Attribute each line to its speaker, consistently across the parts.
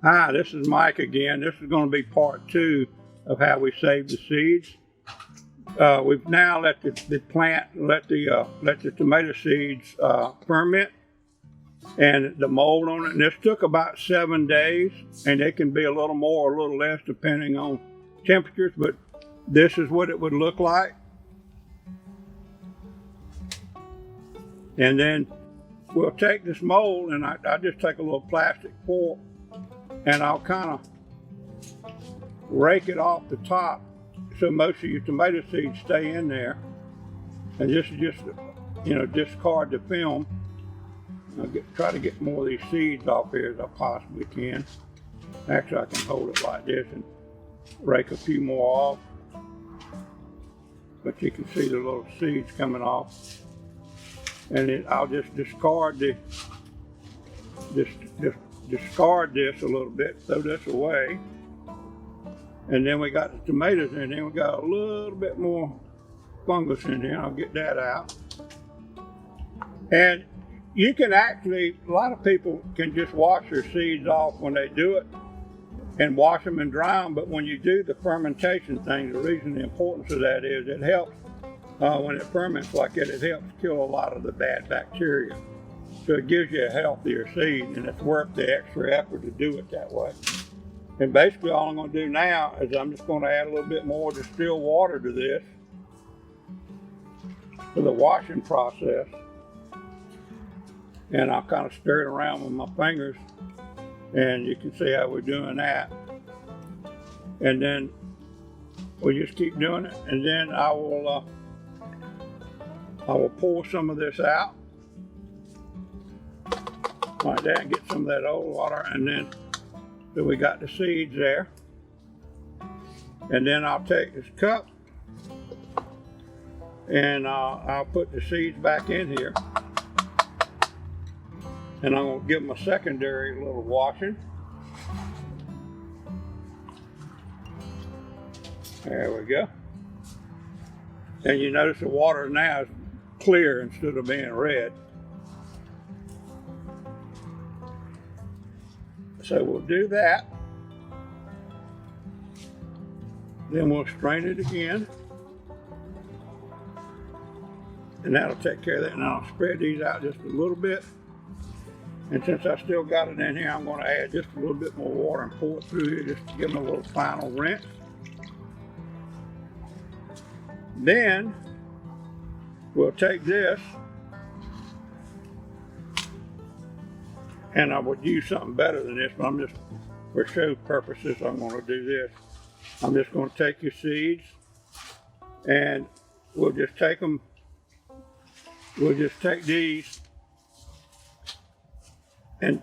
Speaker 1: Hi, this is Mike again. This is going to be part 2 of how we save the seeds. We've now let the plant, let the tomato seeds ferment and the mold on it. And this took about 7 days, and it can be a little more or a little less depending on temperatures, but this is what it would look like. And then we'll take this mold, and I just take a little plastic fork, and I'll kind of rake it off the top so most of your tomato seeds stay in there. And this is just, discard the film. I'll try to get more of these seeds off here as I possibly can. Actually, I can hold it like this and rake a few more off. But you can see the little seeds coming off. And then I'll just discard discard this a little bit, throw this away. And then we got the tomatoes in there. We got a little bit more fungus in here. I'll get that out. And you can actually, a lot of people can just wash their seeds off when they do it and wash them and dry them. But when you do the fermentation thing, the reason the importance of that is it helps, when it ferments like that, it helps kill a lot of the bad bacteria. So it gives you a healthier seed, and it's worth the extra effort to do it that way. And basically all I'm going to do now is I'm just going to add a little bit more distilled water to this for the washing process. And I'll kind of stir it around with my fingers, and you can see how we're doing that. And then we'll just keep doing it, and then I will pour some of this out like that, and get some of that old water, and then so we got the seeds there. And then I'll take this cup and I'll put the seeds back in here, and I'm going to give them a secondary little washing. There we go. And you notice the water now is clear instead of being red. So we'll do that. Then we'll strain it again. And that'll take care of that. And I'll spread these out just a little bit. And since I still got it in here, I'm going to add just a little bit more water and pour it through here just to give them a little final rinse. Then we'll take this, and I would use something better than this, but I'm just, for show purposes, I'm going to do this. I'm just going to take your seeds, and we'll just take them, we'll just take these and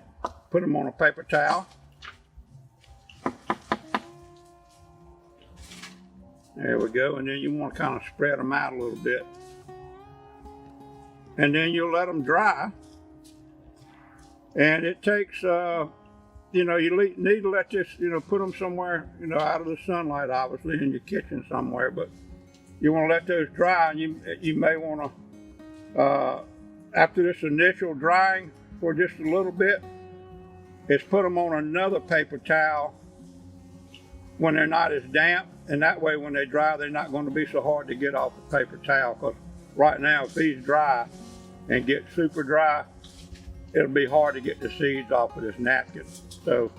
Speaker 1: put them on a paper towel. There we go, and then you want to kind of spread them out a little bit. And then you'll let them dry. And it takes, you need to let this, put them somewhere, out of the sunlight, obviously, in your kitchen somewhere. But you want to let those dry, and you may want to, after this initial drying for just a little bit, is put them on another paper towel when they're not as damp. And that way, when they dry, they're not going to be so hard to get off the paper towel. Because right now, if these dry and get super dry, it'll be hard to get the seeds off of this napkin. So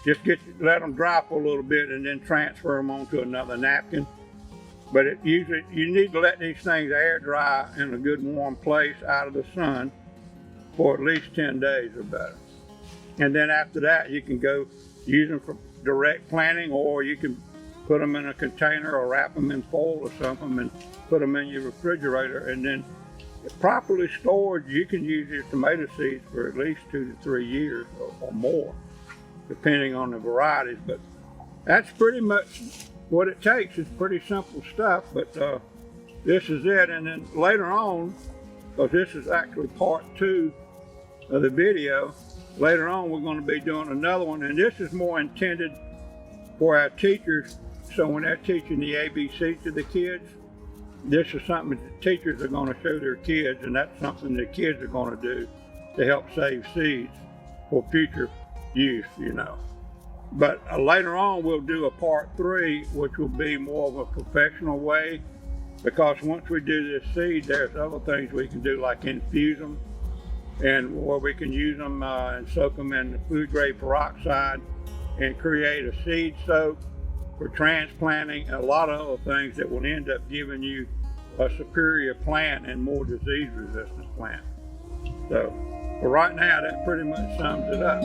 Speaker 1: just let them dry for a little bit and then transfer them onto another napkin. But usually you need to let these things air dry in a good warm place out of the sun for at least 10 days or better. And then after that, you can go use them for direct planting, or you can put them in a container or wrap them in foil or something and put them in your refrigerator. And then properly stored, you can use your tomato seeds for at least 2 to 3 years or more, depending on the varieties. But that's pretty much what it takes. It's pretty simple stuff, but this is it. And then later on, because this is actually part 2 of the video, later on we're going to be doing another one, and this is more intended for our teachers. So when they're teaching the ABC to the kids, this is something that the teachers are going to show their kids, and that's something the kids are going to do to help save seeds for future use, But later on, we'll do a part 3, which will be more of a professional way, because once we do this seed, there's other things we can do, like infuse them, and where we can use them and soak them in the food grade peroxide and create a seed soak for transplanting, and a lot of other things that will end up giving you a superior plant and more disease resistant plant. So for right now, that pretty much sums it up.